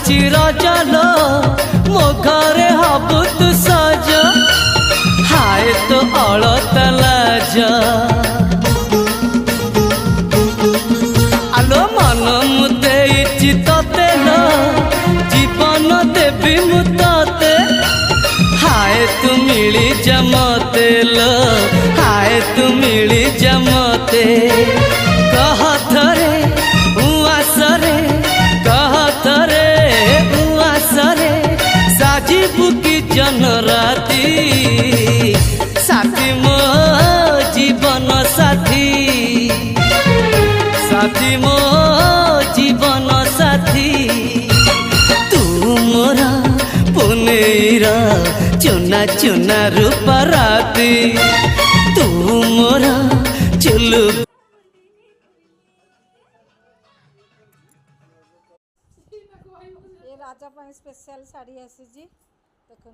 आसुची रजलो मो घरे हबु तू सज हाय तो अलता लाज आलो मन मुते तते लो जीवन देवी मुते हाय तू मिली जमते लो हाय तू मिली जमते कह थरे उआसरे कह थरे उआसरे साजिबु की जन राती साथी मो जीवन साथी साथी मो जीवन साथी तू मोरा पुनेरा चुना चुना रूपा राती तू मोरा चुलु ये राजा स्पेशल शाढ़ी आसी देखु